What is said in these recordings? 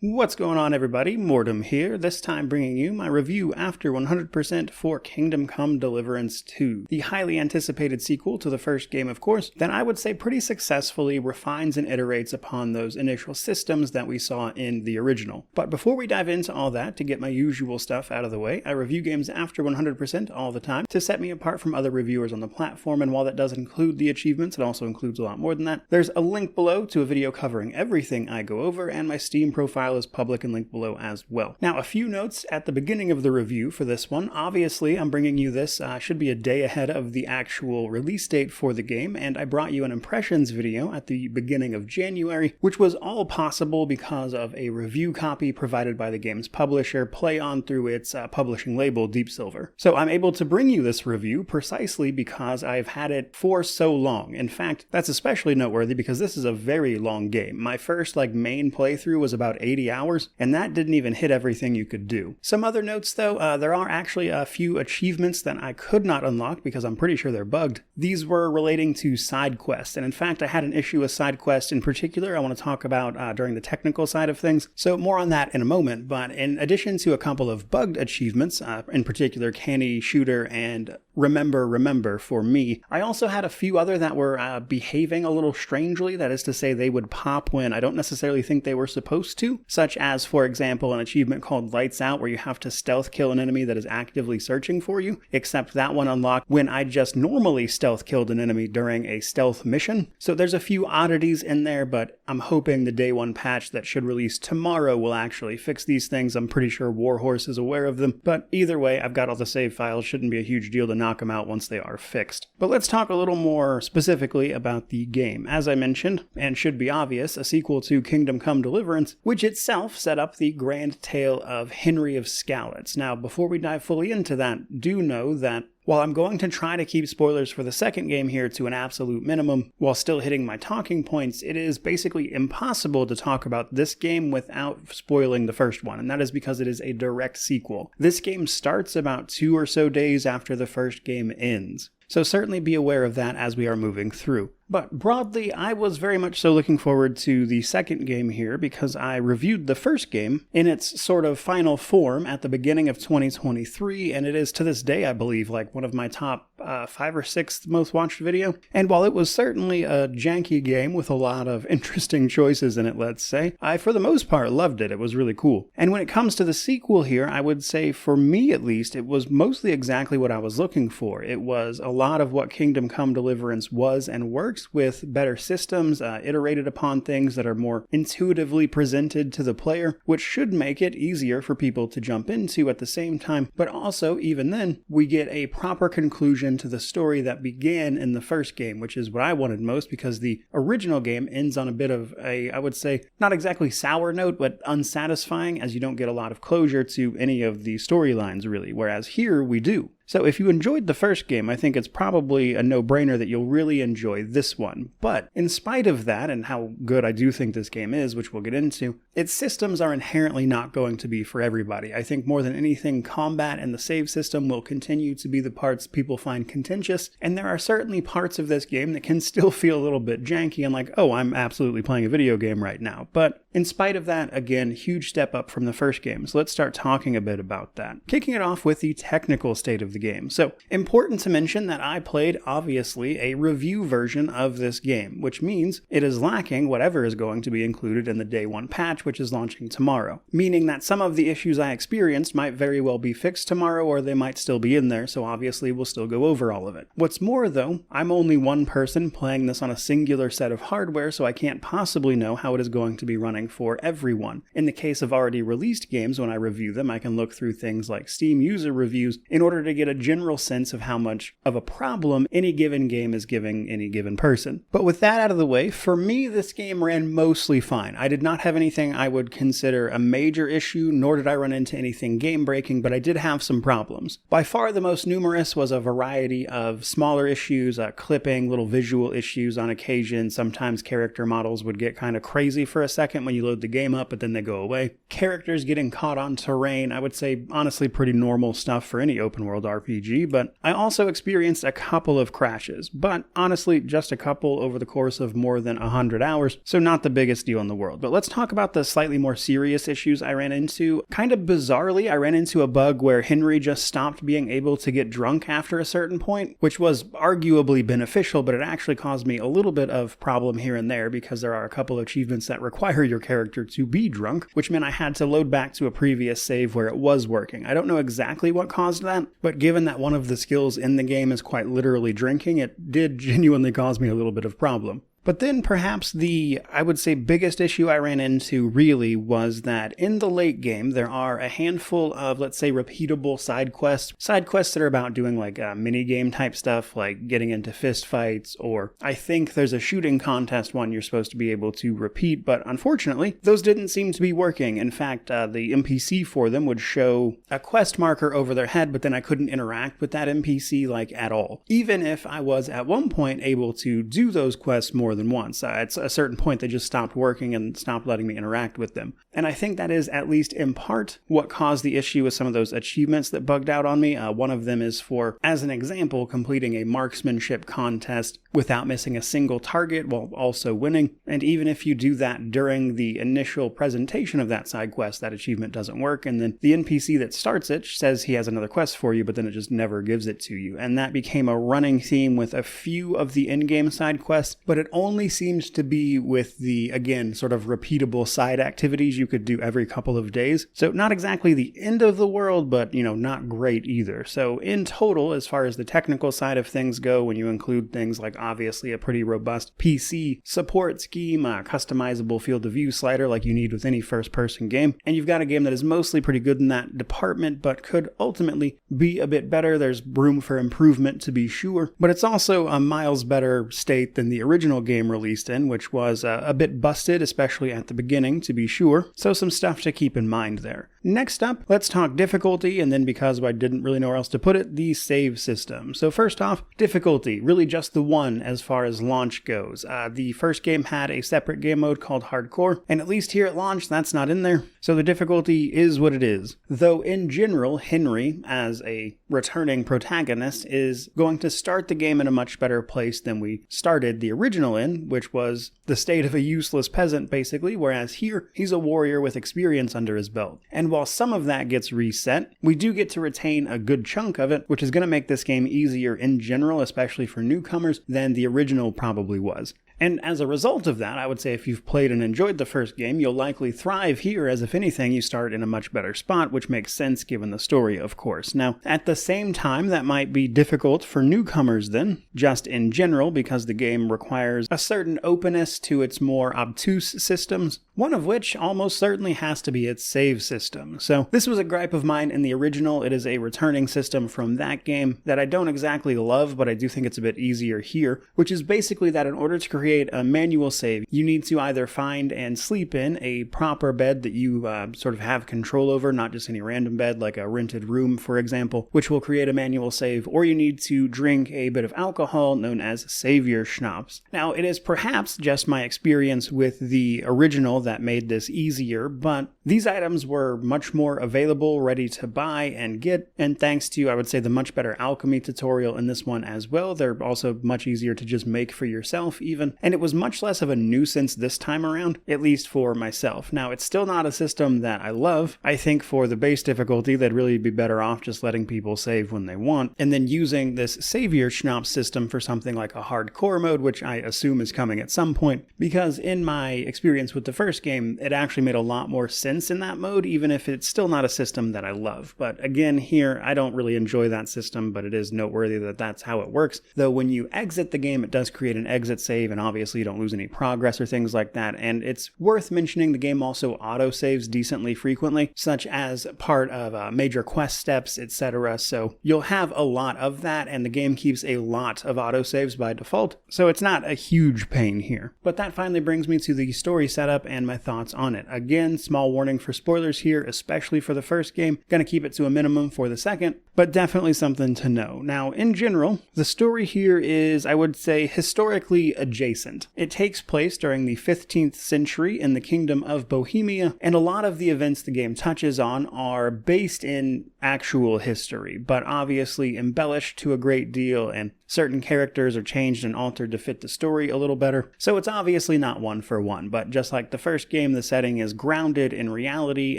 What's going on, everybody? Mortem here, this time bringing you my review after 100% for Kingdom Come Deliverance 2, the highly anticipated sequel to the first game, of course, that I would say pretty successfully refines and iterates upon those initial systems that we saw in the original. But before we dive into all that, to get my usual stuff out of the way, I review games after 100% all the time to set me apart from other reviewers on the platform, and while that does include the achievements, it also includes a lot more than that. There's a link below to a video covering everything I go over, and my Steam profile is public and linked below as well. Now, a few notes at the beginning of the review for this one. Obviously, I'm bringing you this, should be a day ahead of the actual release date for the game, and I brought you an impressions video at the beginning of January, which was all possible because of a review copy provided by the game's publisher, PlayOn, through its publishing label, Deep Silver. So I'm able to bring you this review precisely because I've had it for so long. In fact, that's especially noteworthy because this is a very long game. My first main playthrough was about 80 hours, and that didn't even hit everything you could do. Some other notes though, there are actually a few achievements that I could not unlock because I'm pretty sure they're bugged. These were relating to side quests, and in fact I had an issue with side quests in particular I want to talk about during the technical side of things, so more on that in a moment. But in addition to a couple of bugged achievements, in particular Canny Shooter and Remember for me, I also had a few other that were behaving a little strangely. That is to say, they would pop when I don't necessarily think they were supposed to, such as, for example, an achievement called Lights Out where you have to stealth kill an enemy that is actively searching for you, except that one unlocked when I just normally stealth killed an enemy during a stealth mission. So there's a few oddities in there, but I'm hoping the day one patch that should release tomorrow will actually fix these things. I'm pretty sure Warhorse is aware of them, but either way, I've got all the save files. Shouldn't be a huge deal to knock them out once they are fixed. But let's talk a little more specifically about the game. As I mentioned, and should be obvious, a sequel to Kingdom Come Deliverance, which itself set up the grand tale of Henry of Skalitz. Now, before we dive fully into that, do know that while I'm going to try to keep spoilers for the second game here to an absolute minimum while still hitting my talking points, it is basically impossible to talk about this game without spoiling the first one, and that is because it is a direct sequel. This game starts about 2 or so days after the first game ends, so certainly be aware of that as we are moving through. But broadly, I was very much so looking forward to the second game here because I reviewed the first game in its sort of final form at the beginning of 2023, and it is to this day, I believe, one of my top 5 or 6 most watched video. And while it was certainly a janky game with a lot of interesting choices in it, let's say, I for the most part loved it. It was really cool. And when it comes to the sequel here, I would say for me at least, it was mostly exactly what I was looking for. It was a lot of what Kingdom Come Deliverance was and works, with better systems, iterated upon things that are more intuitively presented to the player, which should make it easier for people to jump into at the same time. But also, even then, we get a proper conclusion to the story that began in the first game, which is what I wanted most because the original game ends on a bit of a, I would say, not exactly sour note, but unsatisfying, as you don't get a lot of closure to any of the storylines really, whereas here we do. So if you enjoyed the first game, I think it's probably a no-brainer that you'll really enjoy this one. But in spite of that, and how good I do think this game is, which we'll get into, its systems are inherently not going to be for everybody. I think more than anything, combat and the save system will continue to be the parts people find contentious, and there are certainly parts of this game that can still feel a little bit janky and oh, I'm absolutely playing a video game right now. But in spite of that, again, huge step up from the first game, so let's start talking a bit about that. Kicking it off with the technical state of the game. So, important to mention that I played, obviously, a review version of this game, which means it is lacking whatever is going to be included in the day one patch, which is launching tomorrow. Meaning that some of the issues I experienced might very well be fixed tomorrow, or they might still be in there, so obviously we'll still go over all of it. What's more though, I'm only one person playing this on a singular set of hardware, so I can't possibly know how it is going to be running for everyone. In the case of already released games, when I review them, I can look through things like Steam user reviews in order to get a general sense of how much of a problem any given game is giving any given person. But with that out of the way, for me, this game ran mostly fine. I did not have anything I would consider a major issue, nor did I run into anything game-breaking, but I did have some problems. By far the most numerous was a variety of smaller issues, clipping, little visual issues on occasion. Sometimes character models would get kind of crazy for a second when when you load the game up, but then they go away. Characters getting caught on terrain, I would say honestly pretty normal stuff for any open world RPG, but I also experienced a couple of crashes, but honestly just a couple over the course of more than 100 hours, so not the biggest deal in the world. But let's talk about the slightly more serious issues I ran into. Kind of bizarrely, I ran into a bug where Henry just stopped being able to get drunk after a certain point, which was arguably beneficial, but it actually caused me a little bit of problem here and there because there are a couple of achievements that require your character to be drunk, which meant I had to load back to a previous save where it was working. I don't know exactly what caused that, but given that one of the skills in the game is quite literally drinking, it did genuinely cause me a little bit of problem. But then perhaps the, I would say, biggest issue I ran into really was that in the late game, there are a handful of, let's say, repeatable side quests that are about doing like mini-game type stuff, like getting into fist fights, or I think there's a shooting contest one you're supposed to be able to repeat, but unfortunately, those didn't seem to be working. In fact, the NPC for them would show a quest marker over their head, but then I couldn't interact with that NPC like at all. Even if I was at one point able to do those quests more than once. At a certain point, they just stopped working and stopped letting me interact with them. And I think that is, at least in part, what caused the issue with some of those achievements that bugged out on me. One of them is for, as an example, completing a marksmanship contest without missing a single target while also winning. And even if you do that during the initial presentation of that side quest, that achievement doesn't work. And then the NPC that starts it says he has another quest for you, but then it just never gives it to you. And that became a running theme with a few of the in-game side quests, but it only seems to be with the, again, sort of repeatable side activities you could do every couple of days. So not exactly the end of the world, but, not great either. So in total, as far as the technical side of things go, when you include things like obviously a pretty robust PC support scheme, a customizable field of view slider like you need with any first-person game, and you've got a game that is mostly pretty good in that department, but could ultimately be a bit better. There's room for improvement to be sure, but it's also a miles better state than the original game released in, which was a bit busted, especially at the beginning, to be sure. So some stuff to keep in mind there. Next up, let's talk difficulty, and then because I didn't really know where else to put it, the save system. So first off, difficulty, really just the one as far as launch goes. The first game had a separate game mode called Hardcore, and at least here at launch, that's not in there. So the difficulty is what it is. Though in general, Henry, as a returning protagonist, is going to start the game in a much better place than we started the original in, which was the state of a useless peasant, basically, whereas here, he's a warrior with experience under his belt. And while some of that gets reset, we do get to retain a good chunk of it, which is going to make this game easier in general, especially for newcomers, than the original probably was. And as a result of that, I would say if you've played and enjoyed the first game, you'll likely thrive here, as if anything, you start in a much better spot, which makes sense given the story, of course. Now, at the same time, that might be difficult for newcomers then, just in general, because the game requires a certain openness to its more obtuse systems, one of which almost certainly has to be its save system. So this was a gripe of mine in the original. It is a returning system from that game that I don't exactly love, but I do think it's a bit easier here, which is basically that in order to create a manual save, you need to either find and sleep in a proper bed that you sort of have control over, not just any random bed like a rented room, for example, which will create a manual save, or you need to drink a bit of alcohol known as savior schnapps. Now, it is perhaps just my experience with the original that made this easier, but these items were much more available, ready to buy and get, and thanks to, I would say, the much better alchemy tutorial in this one as well, they're also much easier to just make for yourself even, and it was much less of a nuisance this time around, at least for myself. Now, it's still not a system that I love. I think for the base difficulty, they'd really be better off just letting people save when they want, and then using this savior schnapps system for something like a hardcore mode, which I assume is coming at some point, because in my experience with the first game, it actually made a lot more sense in that mode, even if it's still not a system that I love. But again, here, I don't really enjoy that system, but it is noteworthy that that's how it works. Though when you exit the game, it does create an exit save, and obviously you don't lose any progress or things like that. And it's worth mentioning the game also auto-saves decently frequently, such as part of major quest steps, etc. So you'll have a lot of that, and the game keeps a lot of autosaves by default. So it's not a huge pain here. But that finally brings me to the story setup and and my thoughts on it. Again, small warning for spoilers here, especially for the first game. Gonna keep it to a minimum for the second, but definitely something to know. Now, in general, the story here is, I would say, historically adjacent. It takes place during the 15th century in the Kingdom of Bohemia, and a lot of the events the game touches on are based in actual history, but obviously embellished to a great deal, and certain characters are changed and altered to fit the story a little better. So it's obviously not one for one, but just like the first game, the setting is grounded in reality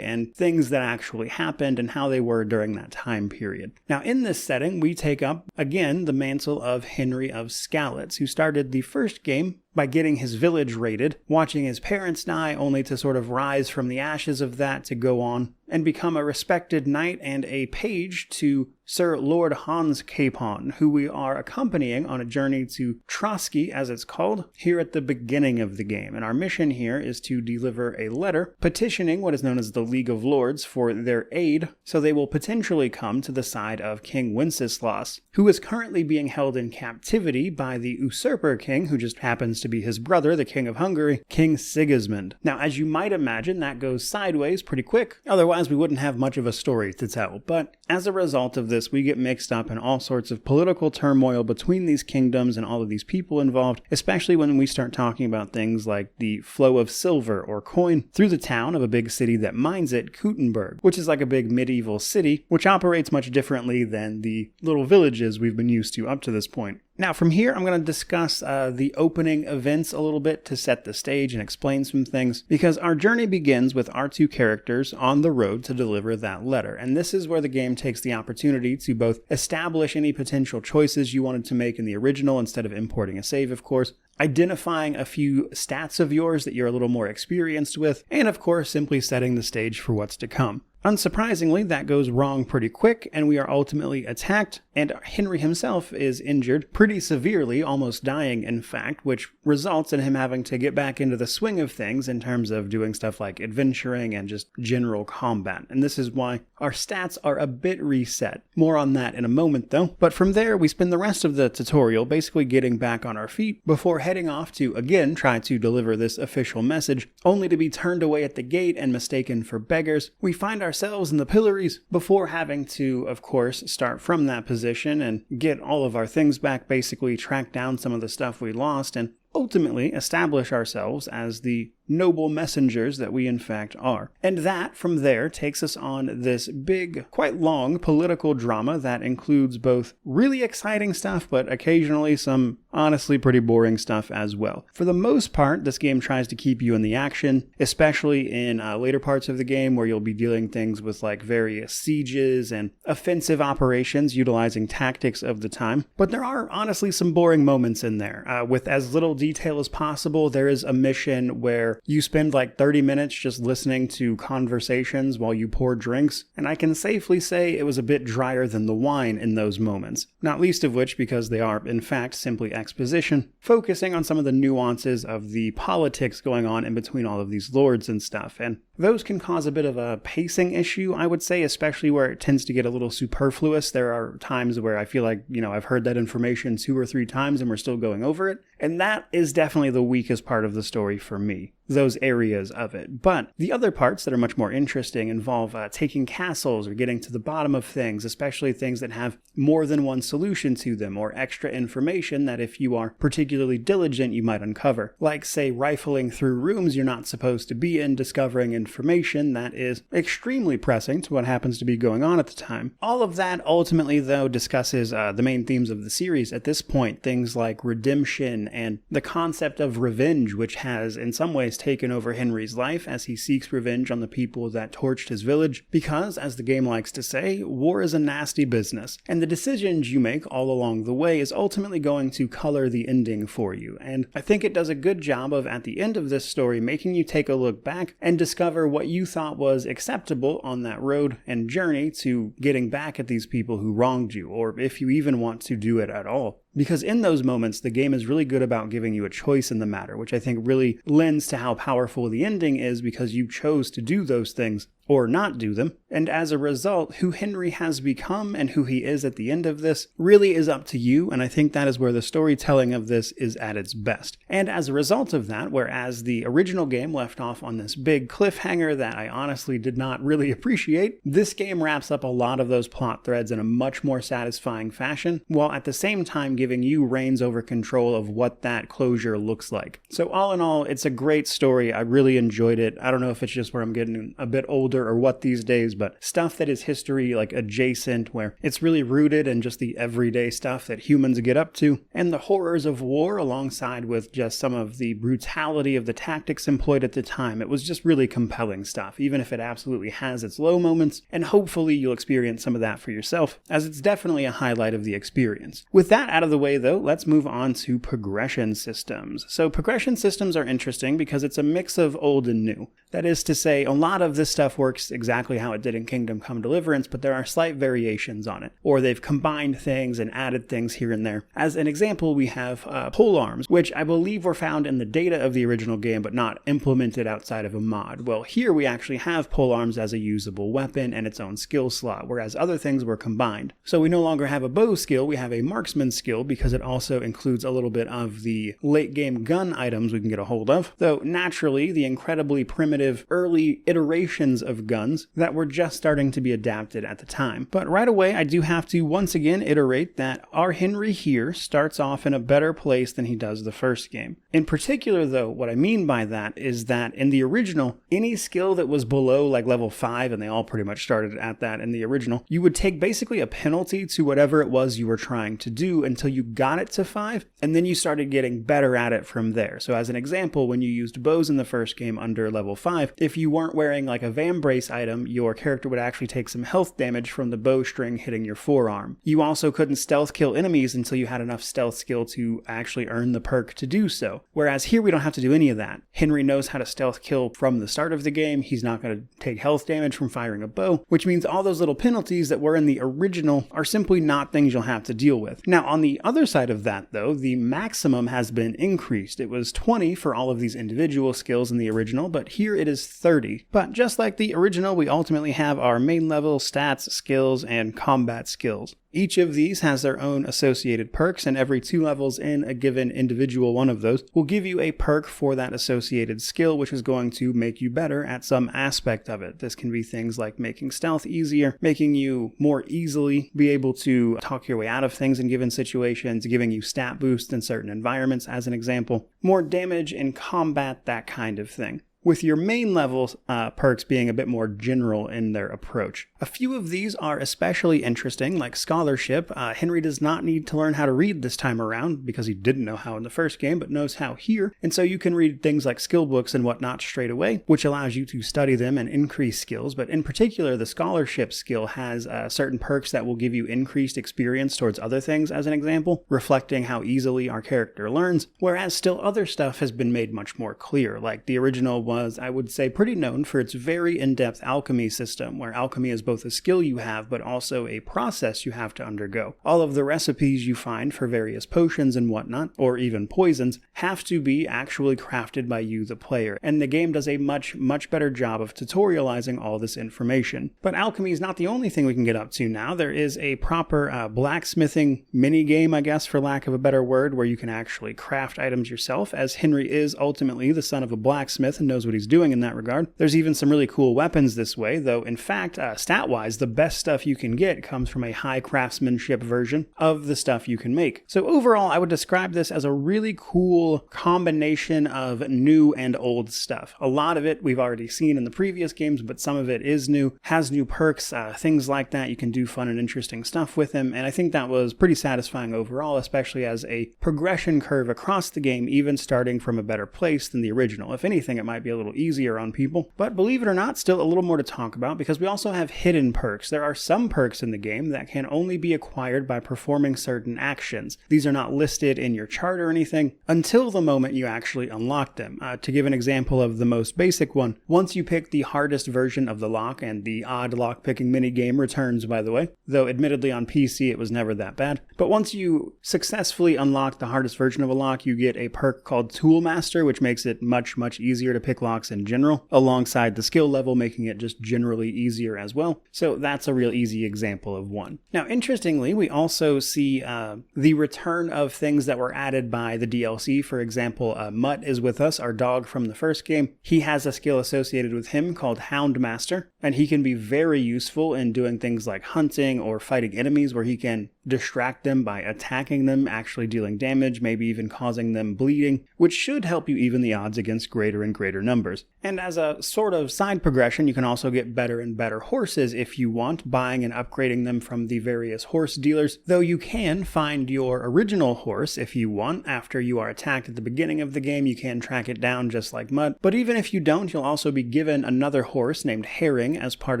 and things that actually happened and how they were during that time period. Now, in this setting, we take up, again, the mantle of Henry of Skalitz, who started the first game by getting his village raided, watching his parents die, only to sort of rise from the ashes of that to go on and become a respected knight and a page to Sir Lord Hans Capon, who we are accompanying on a journey to Trotsky, as it's called, here at the beginning of the game. And our mission here is to deliver a letter petitioning what is known as the League of Lords for their aid, so they will potentially come to the side of King Wenceslas, who is currently being held in captivity by the usurper king, who just happens to be his brother, the King of Hungary, King Sigismund. Now, as you might imagine, that goes sideways pretty quick, otherwise we wouldn't have much of a story to tell. But as a result of this, we get mixed up in all sorts of political turmoil between these kingdoms and all of these people involved, especially when we start talking about things like the flow of silver or coin through the town of a big city that mines it, Kuttenberg, which is like a big medieval city, which operates much differently than the little villages we've been used to up to this point. Now, from here, I'm going to discuss the opening events a little bit to set the stage and explain some things, because our journey begins with our two characters on the road to deliver that letter. And this is where the game takes the opportunity to both establish any potential choices you wanted to make in the original instead of importing a save, of course, identifying a few stats of yours that you're a little more experienced with, and of course, simply setting the stage for what's to come. Unsurprisingly, that goes wrong pretty quick, and we are ultimately attacked, and Henry himself is injured pretty severely, almost dying in fact, which results in him having to get back into the swing of things in terms of doing stuff like adventuring and just general combat. And this is why our stats are a bit reset. More on that in a moment though. But from there, we spend the rest of the tutorial basically getting back on our feet before heading off to, again, try to deliver this official message, only to be turned away at the gate and mistaken for beggars. We find ourselves in the pillories before having to, of course, start from that position and get all of our things back, basically track down some of the stuff we lost, and ultimately establish ourselves as the noble messengers that we in fact are. And that, from there, takes us on this big, quite long political drama that includes both really exciting stuff, but occasionally some honestly pretty boring stuff as well. For the most part, this game tries to keep you in the action, especially in later parts of the game where you'll be dealing things with like various sieges and offensive operations utilizing tactics of the time. But there are honestly some boring moments in there. With as little detail as possible, there is a mission where you spend like 30 minutes just listening to conversations while you pour drinks, and I can safely say it was a bit drier than the wine in those moments, not least of which because they are, in fact, simply exposition, focusing on some of the nuances of the politics going on in between all of these lords and stuff, and those can cause a bit of a pacing issue, I would say, especially where it tends to get a little superfluous. There are times where I feel like, I've heard that information 2 or 3 times and we're still going over it, and that is definitely the weakest part of the story for me. Those areas of it. But the other parts that are much more interesting involve taking castles or getting to the bottom of things, especially things that have more than one solution to them or extra information that if you are particularly diligent you might uncover. Like, say, rifling through rooms you're not supposed to be in, discovering information that is extremely pressing to what happens to be going on at the time. All of that ultimately, though, discusses the main themes of the series at this point, things like redemption and the concept of revenge, which has in some ways taken over Henry's life as he seeks revenge on the people that torched his village, because, as the game likes to say, war is a nasty business, and the decisions you make all along the way is ultimately going to color the ending for you. And I think it does a good job of, at the end of this story, making you take a look back and discover what you thought was acceptable on that road and journey to getting back at these people who wronged you, or if you even want to do it at all. Because in those moments, the game is really good about giving you a choice in the matter, which I think really lends to how powerful the ending is, because you chose to do those things or not do them, and as a result, who Henry has become and who he is at the end of this really is up to you, and I think that is where the storytelling of this is at its best. And as a result of that, whereas the original game left off on this big cliffhanger that I honestly did not really appreciate, this game wraps up a lot of those plot threads in a much more satisfying fashion, while at the same time giving you reins over control of what that closure looks like. So all in all, it's a great story. I really enjoyed it. I don't know if it's just where I'm getting a bit older or what these days, but stuff that is history like adjacent, where it's really rooted in just the everyday stuff that humans get up to, and the horrors of war alongside with just some of the brutality of the tactics employed at the time. It was just really compelling stuff, even if it absolutely has its low moments, and hopefully you'll experience some of that for yourself, as it's definitely a highlight of the experience. With that out of the way though, let's move on to progression systems. So progression systems are interesting because it's a mix of old and new. That is to say, a lot of this stuff works exactly how it did in Kingdom Come Deliverance, but there are slight variations on it, or they've combined things and added things here and there. As an example, we have pole arms, which I believe were found in the data of the original game, but not implemented outside of a mod. Well, here we actually have pole arms as a usable weapon and its own skill slot, whereas other things were combined. So we no longer have a bow skill, we have a marksman skill, because it also includes a little bit of the late game gun items we can get a hold of, though naturally the incredibly primitive early iterations of guns that were just starting to be adapted at the time. But right away, I do have to once again iterate that our Henry here starts off in a better place than he does the first game. In particular though, what I mean by that is that in the original, any skill that was below like level 5, and they all pretty much started at that in the original, you would take basically a penalty to whatever it was you were trying to do until you got it to 5, and then you started getting better at it from there. So as an example, when you used bows in the first game under level 5, if you weren't wearing like a vambrace item, your character would actually take some health damage from the bowstring hitting your forearm. You also couldn't stealth kill enemies until you had enough stealth skill to actually earn the perk to do so. Whereas here we don't have to do any of that. Henry knows how to stealth kill from the start of the game. He's not going to take health damage from firing a bow, which means all those little penalties that were in the original are simply not things you'll have to deal with. Now on the other side of that though, the maximum has been increased. It was 20 for all of these individual skills in the original, but here it is 30. But just like the original, we ultimately have our main level stats, skills, and combat skills. Each of these has their own associated perks, and every 2 levels in a given individual one of those will give you a perk for that associated skill, which is going to make you better at some aspect of it. This can be things like making stealth easier, making you more easily be able to talk your way out of things in given situations, giving you stat boosts in certain environments as an example, more damage in combat, that kind of thing, with your main level perks being a bit more general in their approach. A few of these are especially interesting, like Scholarship. Henry does not need to learn how to read this time around, because he didn't know how in the first game, but knows how here, and so you can read things like skill books and whatnot straight away, which allows you to study them and increase skills. But in particular, the Scholarship skill has certain perks that will give you increased experience towards other things, as an example, reflecting how easily our character learns, whereas still other stuff has been made much more clear, like the original was, I would say, pretty known for its very in-depth alchemy system, where alchemy is both a skill you have, but also a process you have to undergo. All of the recipes you find for various potions and whatnot, or even poisons, have to be actually crafted by you, the player, and the game does a much better job of tutorializing all this information. But alchemy is not the only thing we can get up to now. There is a proper blacksmithing mini-game, I guess, for lack of a better word, where you can actually craft items yourself, as Henry is ultimately the son of a blacksmith and knows what he's doing in that regard. There's even some really cool weapons this way, though in fact, stat-wise, the best stuff you can get comes from a high craftsmanship version of the stuff you can make. So overall, I would describe this as a really cool combination of new and old stuff. A lot of it we've already seen in the previous games, but some of it is new, has new perks, things like that. You can do fun and interesting stuff with him, and I think that was pretty satisfying overall, especially as a progression curve across the game, even starting from a better place than the original. If anything, it might be a little easier on people, but believe it or not, still a little more to talk about, because we also have hidden perks. There are some perks in the game that can only be acquired by performing certain actions. These are not listed in your chart or anything until the moment you actually unlock them. To give an example of the most basic one, once you pick the hardest version of the lock, and the odd lock picking mini game returns, by the way, though admittedly on PC it was never that bad, but once you successfully unlock the hardest version of a lock, you get a perk called Toolmaster, which makes it much easier to pick locks in general, alongside the skill level making it just generally easier as well. So that's a real easy example of one. Now, interestingly, we also see the return of things that were added by the DLC. For example, Mutt is with us, our dog from the first game. He has a skill associated with him called Houndmaster, and he can be very useful in doing things like hunting or fighting enemies, where he can distract them by attacking them, actually dealing damage, maybe even causing them bleeding, which should help you even the odds against greater and greater numbers. And as a sort of side progression, you can also get better and better horses if you want, buying and upgrading them from the various horse dealers, though you can find your original horse if you want. After you are attacked at the beginning of the game, you can track it down just like Mud. But even if you don't, you'll also be given another horse named Herring as part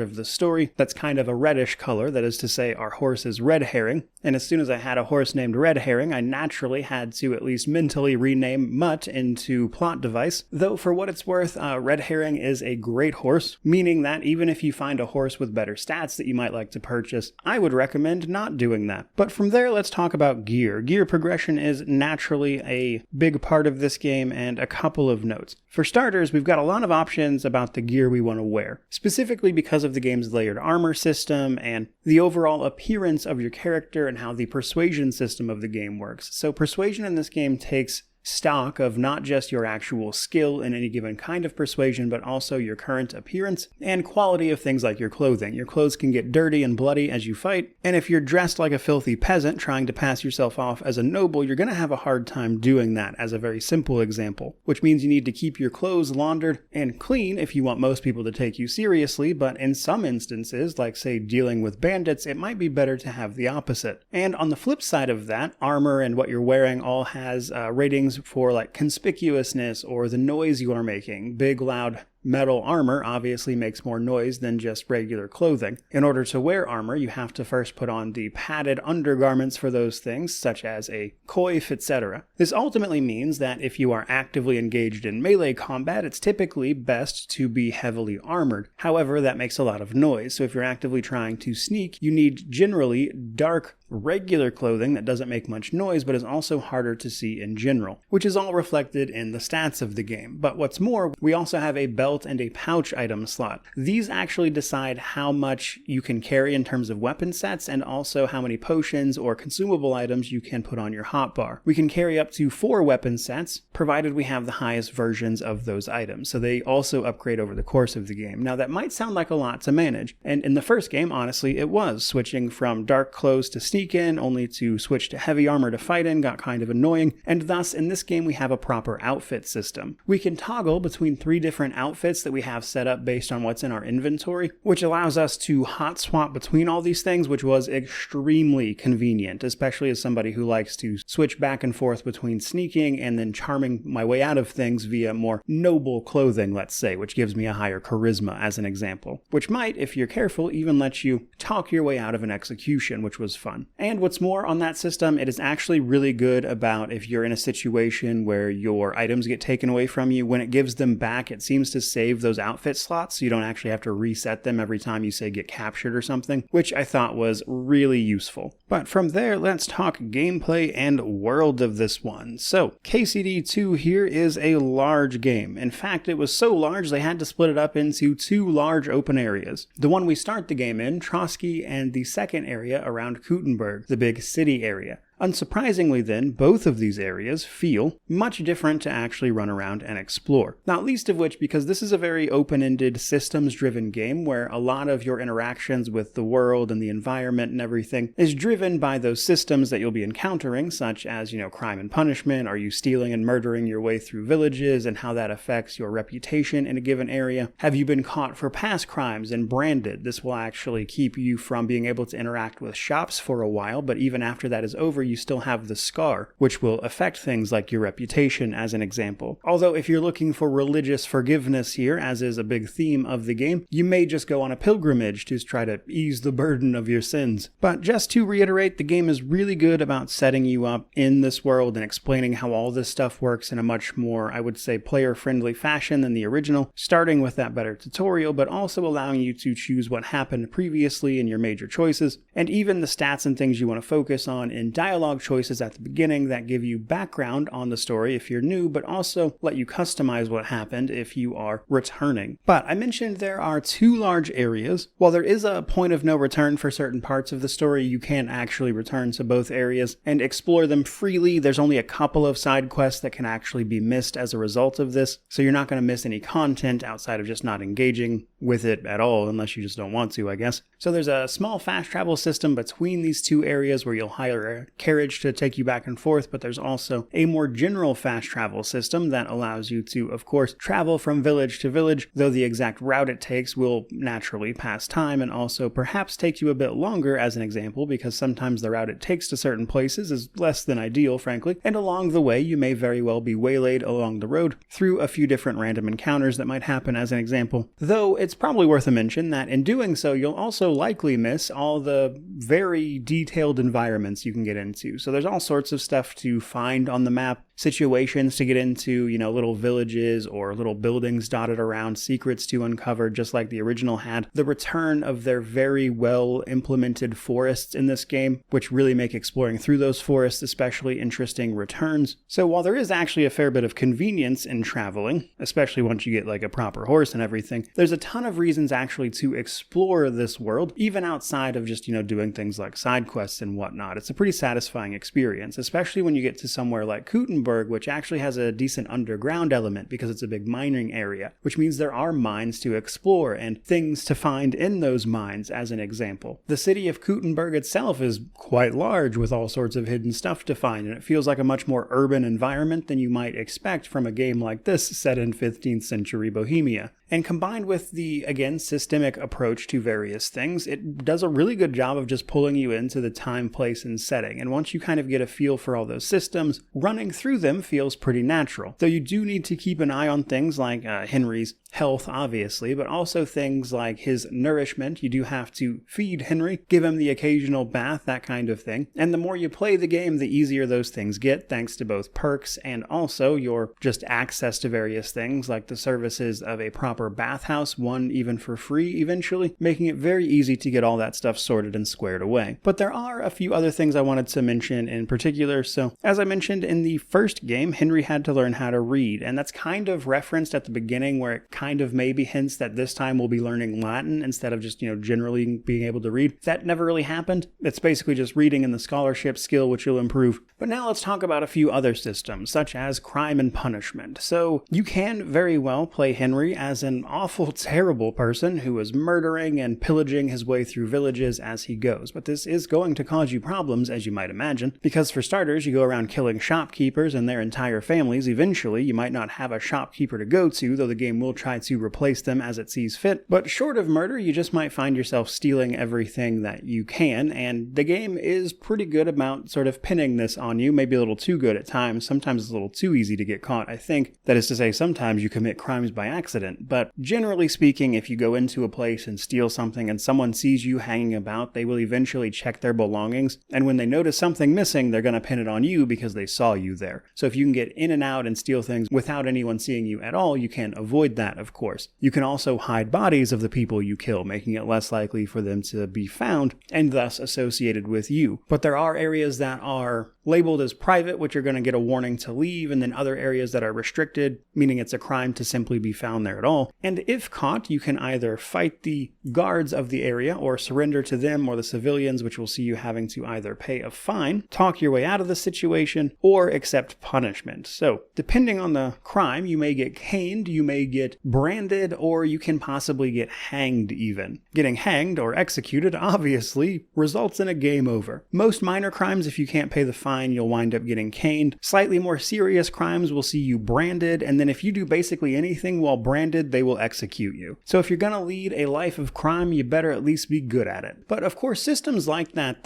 of the story. That's kind of a reddish color, that is to say our horse is Red Herring. And as soon as I had a horse named Red Herring, I naturally had to at least mentally rename Mutt into Plot Device. Though for what it's worth, Red Herring is a great horse, meaning that even if you find a horse with better stats that you might like to purchase, I would recommend not doing that. But from there, let's talk about gear. Gear progression is naturally a big part of this game, and a couple of notes. For starters, we've got a lot of options about the gear we want to wear, specifically because of the game's layered armor system and the overall appearance of your character and how the persuasion system of the game works. So persuasion in this game takes stock of not just your actual skill in any given kind of persuasion, but also your current appearance and quality of things like your clothing. Your clothes can get dirty and bloody as you fight, and if you're dressed like a filthy peasant trying to pass yourself off as a noble, you're going to have a hard time doing that, as a very simple example, which means you need to keep your clothes laundered and clean if you want most people to take you seriously, but in some instances, like say dealing with bandits, it might be better to have the opposite. And on the flip side of that, armor and what you're wearing all has ratings for like conspicuousness or the noise you are making. Big, loud metal armor obviously makes more noise than just regular clothing. In order to wear armor, you have to first put on the padded undergarments for those things, such as a coif, etc. This ultimately means that if you are actively engaged in melee combat, it's typically best to be heavily armored. However, that makes a lot of noise, so if you're actively trying to sneak, you need generally dark, regular clothing that doesn't make much noise but is also harder to see in general, which is all reflected in the stats of the game. But what's more, we also have a belt and a pouch item slot. These actually decide how much you can carry in terms of weapon sets and also how many potions or consumable items you can put on your hotbar. We can carry up to 4 weapon sets, provided we have the highest versions of those items, so they also upgrade over the course of the game. Now that might sound like a lot to manage, and in the first game, honestly, it was. Switching from dark clothes to sneak in, only to switch to heavy armor to fight in, got kind of annoying, and thus in this game we have a proper outfit system. We can toggle between 3 different outfits that we have set up based on what's in our inventory, which allows us to hot swap between all these things, which was extremely convenient, especially as somebody who likes to switch back and forth between sneaking and then charming my way out of things via more noble clothing, let's say, which gives me a higher charisma as an example, which might, if you're careful, even let you talk your way out of an execution, which was fun. And what's more on that system, it is actually really good about if you're in a situation where your items get taken away from you. When it gives them back, it seems to save those outfit slots so you don't actually have to reset them every time you say get captured or something, which I thought was really useful. But from there, let's talk gameplay and world of this one. So, KCD 2 here is a large game. In fact, it was so large they had to split it up into 2 large open areas. The one we start the game in, Trotsky, and the second area around Kutenberg, the big city area. Unsurprisingly then, both of these areas feel much different to actually run around and explore. Not least of which because this is a very open-ended, systems-driven game where a lot of your interactions with the world and the environment and everything is driven by those systems that you'll be encountering, such as, crime and punishment, are you stealing and murdering your way through villages and how that affects your reputation in a given area? Have you been caught for past crimes and branded? This will actually keep you from being able to interact with shops for a while, but even after that is over, you still have the scar, which will affect things like your reputation, as an example. Although if you're looking for religious forgiveness here, as is a big theme of the game, you may just go on a pilgrimage to try to ease the burden of your sins. But just to reiterate, the game is really good about setting you up in this world and explaining how all this stuff works in a much more, I would say, player-friendly fashion than the original, starting with that better tutorial, but also allowing you to choose what happened previously in your major choices, and even the stats and things you want to focus on in dialogue dialogue choices at the beginning that give you background on the story if you're new, but also let you customize what happened if you are returning. But I mentioned there are 2 large areas. While there is a point of no return for certain parts of the story, you can actually return to both areas and explore them freely. There's only a couple of side quests that can actually be missed as a result of this, so you're not going to miss any content outside of just not engaging with it at all, unless you just don't want to, I guess. So there's a small fast travel system between these 2 areas where you'll hire a carriage to take you back and forth, but there's also a more general fast travel system that allows you to, of course, travel from village to village, though the exact route it takes will naturally pass time and also perhaps take you a bit longer, as an example, because sometimes the route it takes to certain places is less than ideal, frankly, and along the way you may very well be waylaid along the road through a few different random encounters that might happen, as an example. Though it's probably worth a mention that in doing so, you'll also likely miss all the very detailed environments you can get into. So there's all sorts of stuff to find on the map, situations to get into, little villages or little buildings dotted around, secrets to uncover, just like the original had. The return of their very well implemented forests in this game, which really make exploring through those forests especially interesting returns. So while there is actually a fair bit of convenience in traveling, especially once you get like a proper horse and everything, there's a ton of reasons actually to explore this world, even outside of just, doing things like side quests and whatnot. It's a pretty satisfying experience, especially when you get to somewhere like Kuttenberg, which actually has a decent underground element because it's a big mining area, which means there are mines to explore and things to find in those mines, as an example. The city of Kuttenberg itself is quite large with all sorts of hidden stuff to find, and it feels like a much more urban environment than you might expect from a game like this set in 15th century Bohemia. And combined with the, again, systemic approach to various things, it does a really good job of just pulling you into the time, place, and setting. And once you kind of get a feel for all those systems, running through them feels pretty natural. Though you do need to keep an eye on things like Henry's health, obviously, but also things like his nourishment. You do have to feed Henry, give him the occasional bath, that kind of thing. And the more you play the game, the easier those things get, thanks to both perks and also your just access to various things like the services of a proper bathhouse, one even for free eventually, making it very easy to get all that stuff sorted and squared away. But there are a few other things I wanted to mention in particular. So as I mentioned in the first game, Henry had to learn how to read, and that's kind of referenced at the beginning where it kind of maybe hints that this time we'll be learning Latin instead of just, generally being able to read. That never really happened. It's basically just reading and the scholarship skill, which you'll improve. But now let's talk about a few other systems, such as crime and punishment. So you can very well play Henry as an awful, terrible person who is murdering and pillaging his way through villages as he goes. But this is going to cause you problems, as you might imagine, because for starters, you go around killing shopkeepers and their entire families. Eventually, you might not have a shopkeeper to go to, though the game will try to replace them as it sees fit. But short of murder, you just might find yourself stealing everything that you can, and the game is pretty good about sort of pinning this on you, maybe a little too good at times. Sometimes it's a little too easy to get caught, I think. That is to say, sometimes you commit crimes by accident, but generally speaking, if you go into a place and steal something and someone sees you hanging about, they will eventually check their belongings, and when they notice something missing, they're going to pin it on you because they saw you there. So if you can get in and out and steal things without anyone seeing you at all, you can avoid that, of course. You can also hide bodies of the people you kill, making it less likely for them to be found and thus associated with you. But there are areas that are labeled as private, which are going to get a warning to leave, and then other areas that are restricted, meaning it's a crime to simply be found there at all. And if caught, you can either fight the guards of the area or surrender to them or the civilians, which will see you having to either pay a fine, talk your way out of the situation, or accept punishment. So, depending on the crime, you may get caned, you may get branded, or you can possibly get hanged even. Getting hanged or executed, obviously, results in a game over. Most minor crimes, if you can't pay the fine, you'll wind up getting caned. Slightly more serious crimes will see you branded, and then if you do basically anything while branded, they will execute you. So if you're gonna lead a life of crime, you better at least be good at it. But of course, systems like that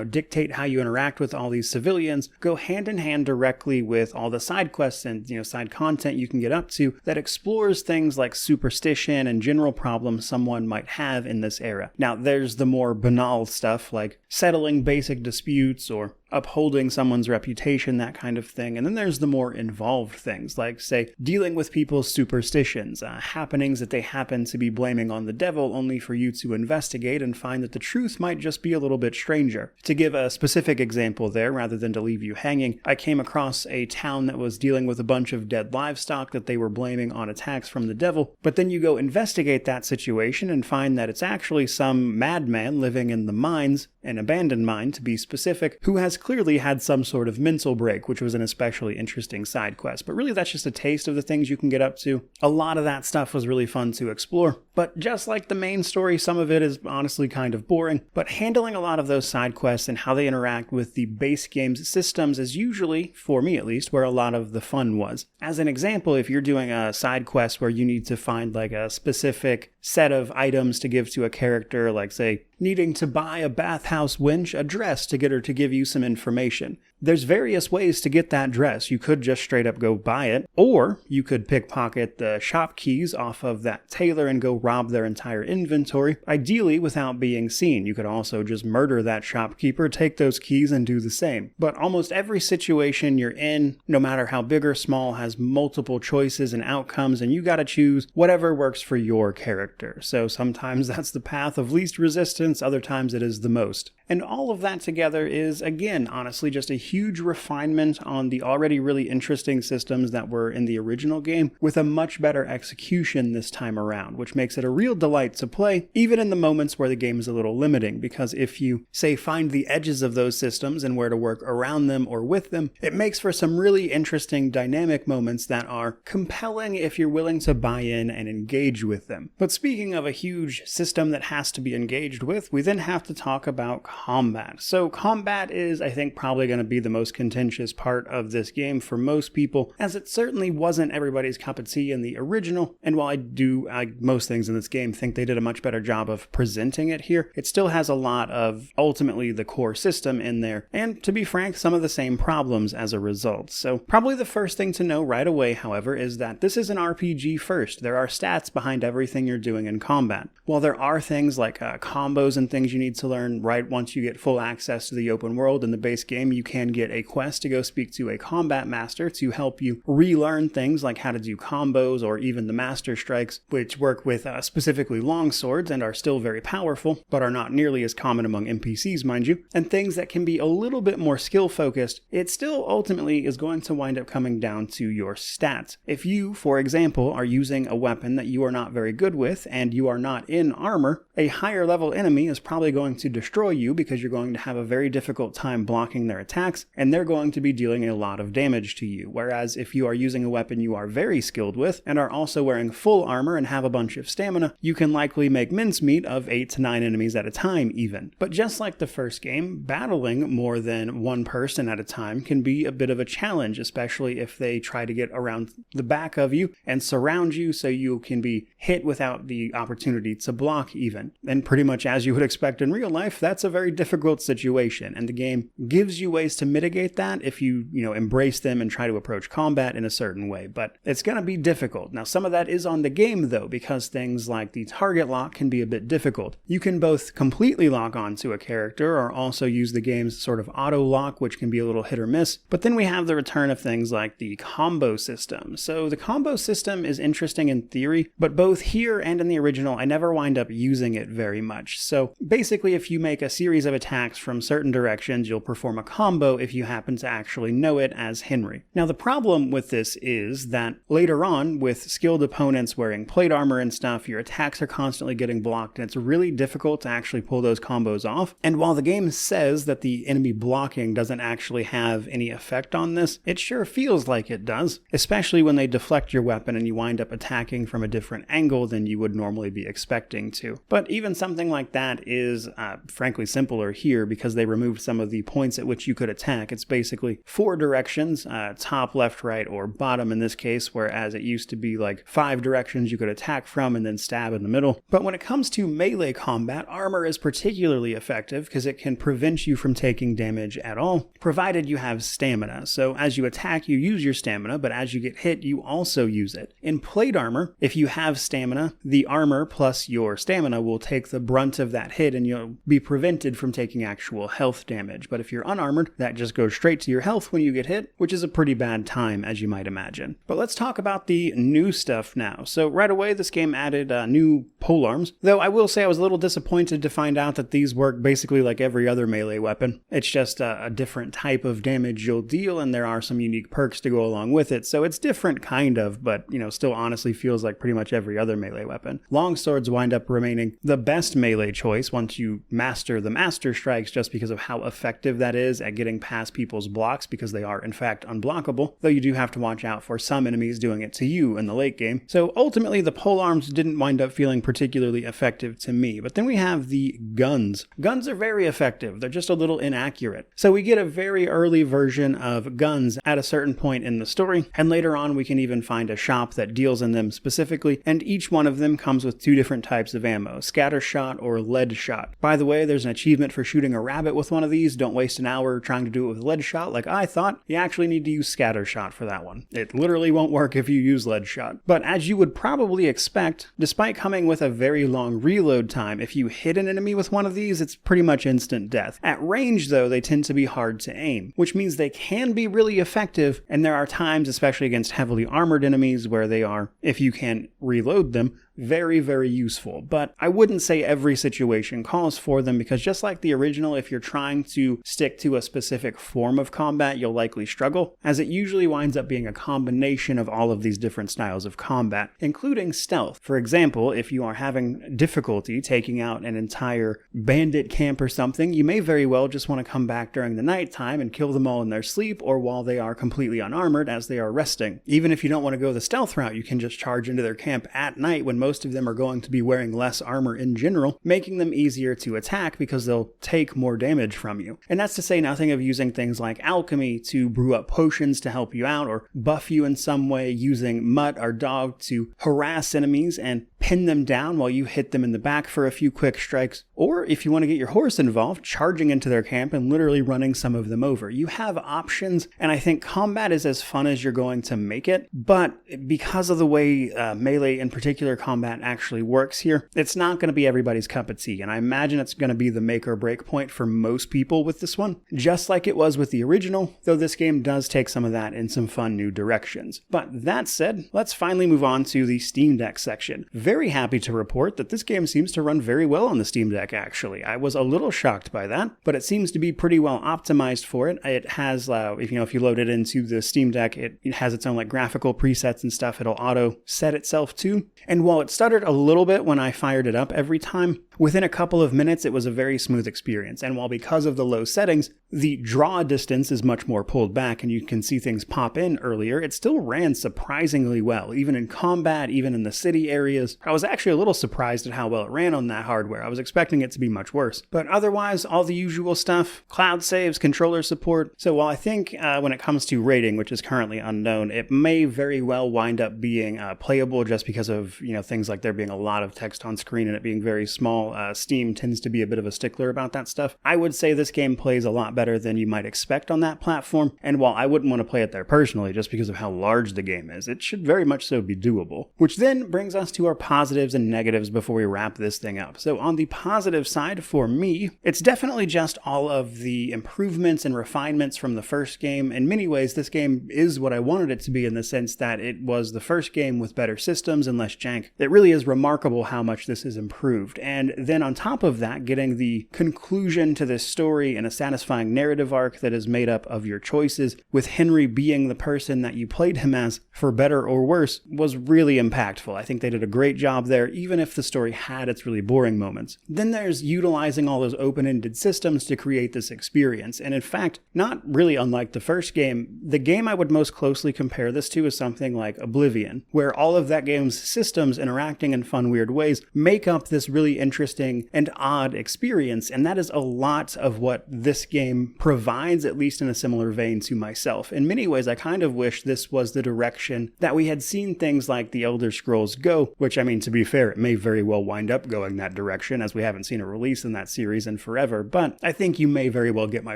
dictate how you interact with all these civilians go hand in hand directly with all the side quests and side content you can get up to that explores things like superstition and general problems someone might have in this era. Now, there's the more banal stuff like settling basic disputes or upholding someone's reputation, that kind of thing. And then there's the more involved things, like, say, dealing with people's superstitions, happenings that they happen to be blaming on the devil, only for you to investigate and find that the truth might just be a little bit stranger. To give a specific example there, rather than to leave you hanging, I came across a town that was dealing with a bunch of dead livestock that they were blaming on attacks from the devil, but then you go investigate that situation and find that it's actually some madman living in the mines, an abandoned mine to be specific, who has clearly had some sort of mental break, which was an especially interesting side quest. But really, that's just a taste of the things you can get up to. A lot of that stuff was really fun to explore, but just like the main story, some of it is honestly kind of boring. But handling a lot of those side quests and how they interact with the base game's systems is usually, for me at least, where a lot of the fun was. As an example, if you're doing a side quest where you need to find like a specific set of items to give to a character, like say needing to buy a bathhouse wench a dress to get her to give you some information. There's various ways to get that dress. You could just straight up go buy it, or you could pickpocket the shop keys off of that tailor and go rob their entire inventory, ideally without being seen. You could also just murder that shopkeeper, take those keys, and do the same. But almost every situation you're in, no matter how big or small, has multiple choices and outcomes, and you gotta choose whatever works for your character. So sometimes that's the path of least resistance, other times it is the most. And all of that together is, again, honestly just a huge refinement on the already really interesting systems that were in the original game, with a much better execution this time around, which makes it a real delight to play, even in the moments where the game is a little limiting, because if you, say, find the edges of those systems and where to work around them or with them, it makes for some really interesting dynamic moments that are compelling if you're willing to buy in and engage with them. But speaking of a huge system that has to be engaged with, we then have to talk about combat. So combat is, I think, probably going to be the most contentious part of this game for most people, as it certainly wasn't everybody's cup of tea in the original, and while I do, like most things in this game, think they did a much better job of presenting it here, it still has a lot of, ultimately, the core system in there, and to be frank, some of the same problems as a result. So probably the first thing to know right away, however, is that this is an RPG first. There are stats behind everything you're doing in combat. While there are things like combos and things you need to learn right once you get full access to the open world in the base game, you can get a quest to go speak to a combat master to help you relearn things like how to do combos or even the master strikes, which work with specifically long swords and are still very powerful, but are not nearly as common among NPCs, mind you, and things that can be a little bit more skill focused. It still ultimately is going to wind up coming down to your stats. If you, for example, are using a weapon that you are not very good with and you are not in armor, a higher level enemy is probably going to destroy you because you're going to have a very difficult time blocking their attacks, and they're going to be dealing a lot of damage to you. Whereas if you are using a weapon you are very skilled with and are also wearing full armor and have a bunch of stamina, you can likely make mincemeat of 8 to 9 enemies at a time even. But just like the first game, battling more than one person at a time can be a bit of a challenge, especially if they try to get around the back of you and surround you so you can be hit without the opportunity to block even. And pretty much as you would expect in real life, that's a very difficult situation, and the game gives you ways to mitigate that if you embrace them and try to approach combat in a certain way, but it's going to be difficult. Now, some of that is on the game though, because things like the target lock can be a bit difficult. You can both completely lock onto a character or also use the game's sort of auto lock, which can be a little hit or miss, but then we have the return of things like the combo system. So the combo system is interesting in theory, but both here and in the original, I never wind up using it very much. So basically, if you make a series of attacks from certain directions, you'll perform a combo if you happen to actually know it as Henry. Now, the problem with this is that later on, with skilled opponents wearing plate armor and stuff, your attacks are constantly getting blocked, and it's really difficult to actually pull those combos off. And while the game says that the enemy blocking doesn't actually have any effect on this, it sure feels like it does, especially when they deflect your weapon and you wind up attacking from a different angle than you would normally be expecting to. But even something like that is frankly simpler here because they removed some of the points at which you could attack. It's basically 4 directions, top, left, right, or bottom in this case, whereas it used to be like 5 directions you could attack from and then stab in the middle. But when it comes to melee combat, armor is particularly effective because it can prevent you from taking damage at all, provided you have stamina. So as you attack, you use your stamina, but as you get hit, you also use it. In plate armor, if you have stamina, the armor plus your stamina will take the brunt of that hit and you'll be prevented prevented from taking actual health damage, but if you're unarmored, that just goes straight to your health when you get hit, which is a pretty bad time, as you might imagine. But let's talk about the new stuff now. So right away, this game added new polearms, though I will say I was a little disappointed to find out that these work basically like every other melee weapon. It's just a different type of damage you'll deal, and there are some unique perks to go along with it, so it's different kind of, but still honestly feels like pretty much every other melee weapon. Longswords wind up remaining the best melee choice once you master the master strikes, just because of how effective that is at getting past people's blocks, because they are in fact unblockable, though you do have to watch out for some enemies doing it to you in the late game. So ultimately the polearms didn't wind up feeling particularly effective to me. But then we have the guns. Guns are very effective, they're just a little inaccurate. So we get a very early version of guns at a certain point in the story, and later on we can even find a shop that deals in them specifically, and each one of them comes with two different types of ammo, scatter shot or lead shot. By the way, there's an achievement for shooting a rabbit with one of these. Don't waste an hour trying to do it with lead shot like I thought. You actually need to use scatter shot for that one. It literally won't work if you use lead shot. But as you would probably expect, despite coming with a very long reload time, if you hit an enemy with one of these, it's pretty much instant death. At range though, they tend to be hard to aim, which means they can be really effective, and there are times, especially against heavily armored enemies, where they are, if you can reload them, very, very useful. But I wouldn't say every situation calls for them, because just like the original, if you're trying to stick to a specific form of combat, you'll likely struggle, as it usually winds up being a combination of all of these different styles of combat, including stealth. For example, if you are having difficulty taking out an entire bandit camp or something, you may very well just want to come back during the nighttime and kill them all in their sleep, or while they are completely unarmored as they are resting. Even if you don't want to go the stealth route, you can just charge into their camp at night when most of them are going to be wearing less armor in general, making them easier to attack because they'll take more damage from you. And that's to say nothing of using things like alchemy to brew up potions to help you out, or buff you in some way, using mutt or dog to harass enemies and pin them down while you hit them in the back for a few quick strikes, or if you want to get your horse involved, charging into their camp and literally running some of them over. You have options, and I think combat is as fun as you're going to make it, but because of the way melee in particular combat actually works here, it's not going to be everybody's cup of tea, and I imagine it's going to be the make or break point for most people with this one, just like it was with the original, though this game does take some of that in some fun new directions. But that said, let's finally move on to the Steam Deck section. Very happy to report that this game seems to run very well on the Steam Deck, actually. I was a little shocked by that, but it seems to be pretty well optimized for it. It has, if you load it into the Steam Deck, it has its own like graphical presets and stuff. It'll auto set itself too. And while it stuttered a little bit when I fired it up every time, within a couple of minutes it was a very smooth experience. And while because of the low settings, the draw distance is much more pulled back and you can see things pop in earlier, it still ran surprisingly well, even in combat, even in the city areas. I was actually a little surprised at how well it ran on that hardware. I was expecting it to be much worse. But otherwise, all the usual stuff, cloud saves, controller support. So while I think when it comes to rating, which is currently unknown, it may very well wind up being playable just because of things like there being a lot of text on screen and it being very small. Steam tends to be a bit of a stickler about that stuff. I would say this game plays a lot better than you might expect on that platform, and while I wouldn't want to play it there personally just because of how large the game is, it should very much so be doable. Which then brings us to our positives and negatives before we wrap this thing up. So on the positive side, for me, it's definitely just all of the improvements and refinements from the first game. In many ways, this game is what I wanted it to be, in the sense that it was the first game with better systems and less jank. It really is remarkable how much this has improved. And then on top of that, getting the conclusion to this story and a satisfying narrative arc that is made up of your choices, with Henry being the person that you played him as, for better or worse, was really impactful. I think they did a great job there, even if the story had its really boring moments. Then there's utilizing all those open-ended systems to create this experience. And in fact, not really unlike the first game, the game I would most closely compare this to is something like Oblivion, where all of that game's systems interacting in fun, weird ways make up this really interesting and odd experience. And that is a lot of what this game provides, at least in a similar vein to myself. In many ways, I kind of wish this was the direction that we had seen things like The Elder Scrolls go, which, I mean, to be fair, it may very well wind up going that direction, as we haven't seen a release in that series in forever, but I think you may very well get my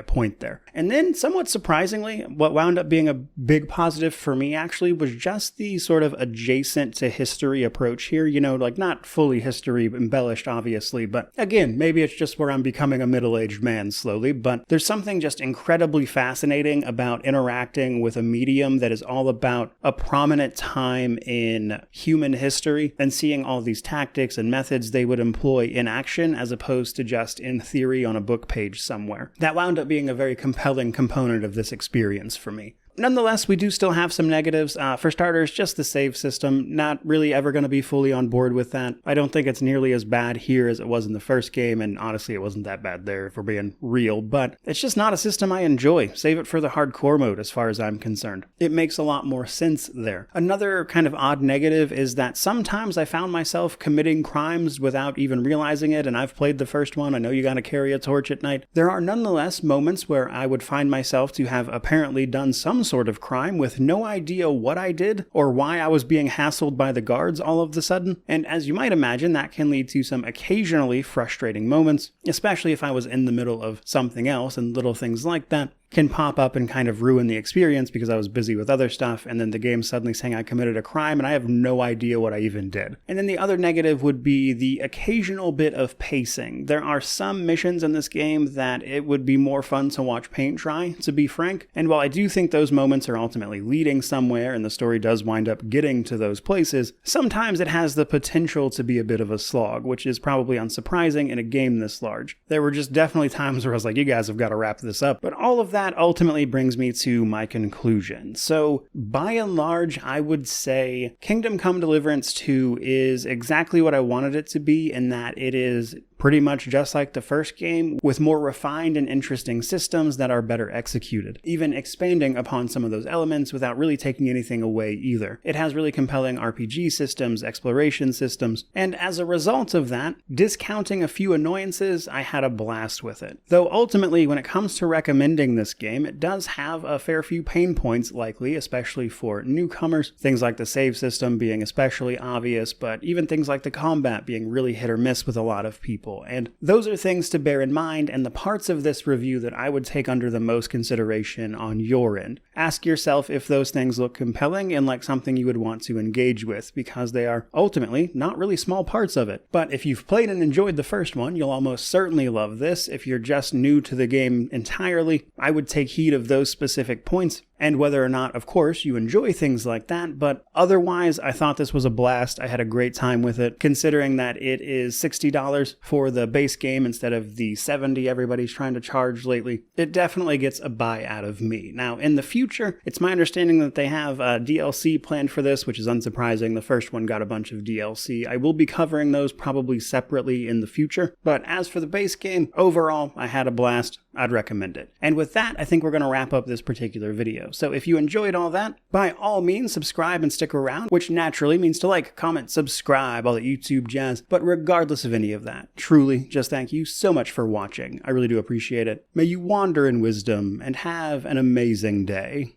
point there. And then, somewhat surprisingly, what wound up being a big positive for me actually was just the sort of adjacent to history approach here, like not fully history embellished, obviously, obviously, but again, maybe it's just where I'm becoming a middle-aged man slowly, but there's something just incredibly fascinating about interacting with a medium that is all about a prominent time in human history and seeing all these tactics and methods they would employ in action as opposed to just in theory on a book page somewhere. That wound up being a very compelling component of this experience for me. Nonetheless, we do still have some negatives. For starters, just the save system. Not really ever going to be fully on board with that. I don't think it's nearly as bad here as it was in the first game, and honestly, it wasn't that bad there if we're being real, but it's just not a system I enjoy. Save it for the hardcore mode as far as I'm concerned. It makes a lot more sense there. Another kind of odd negative is that sometimes I found myself committing crimes without even realizing it, and I've played the first one. I know you gotta carry a torch at night. There are nonetheless moments where I would find myself to have apparently done some sort of crime with no idea what I did or why I was being hassled by the guards all of a sudden. And as you might imagine, that can lead to some occasionally frustrating moments, especially if I was in the middle of something else, and little things like that can pop up and kind of ruin the experience because I was busy with other stuff, and then the game's suddenly saying I committed a crime and I have no idea what I even did. And then the other negative would be the occasional bit of pacing. There are some missions in this game that it would be more fun to watch paint dry, to be frank, and while I do think those moments are ultimately leading somewhere and the story does wind up getting to those places, sometimes it has the potential to be a bit of a slog, which is probably unsurprising in a game this large. There were just definitely times where I was like, you guys have got to wrap this up, but all of that ultimately brings me to my conclusion. So, by and large, I would say Kingdom Come Deliverance 2 is exactly what I wanted it to be, in that it is pretty much just like the first game, with more refined and interesting systems that are better executed, even expanding upon some of those elements without really taking anything away either. It has really compelling RPG systems, exploration systems, and as a result of that, discounting a few annoyances, I had a blast with it. Though ultimately, when it comes to recommending this game, it does have a fair few pain points likely, especially for newcomers, things like the save system being especially obvious, but even things like the combat being really hit or miss with a lot of people. And those are things to bear in mind, and the parts of this review that I would take under the most consideration on your end. Ask yourself if those things look compelling and like something you would want to engage with, because they are ultimately not really small parts of it. But if you've played and enjoyed the first one, you'll almost certainly love this. If you're just new to the game entirely, I would take heed of those specific points, and whether or not, of course, you enjoy things like that, but otherwise, I thought this was a blast. I had a great time with it, considering that it is $60 for the base game instead of the $70 everybody's trying to charge lately. It definitely gets a buy out of me. Now, in the future, it's my understanding that they have a DLC planned for this, which is unsurprising. The first one got a bunch of DLC. I will be covering those probably separately in the future, but as for the base game, overall, I had a blast. I'd recommend it. And with that, I think we're going to wrap up this particular video. So if you enjoyed all that, by all means, subscribe and stick around, which naturally means to like, comment, subscribe, all that YouTube jazz. But regardless of any of that, truly, just thank you so much for watching. I really do appreciate it. May you wander in wisdom and have an amazing day.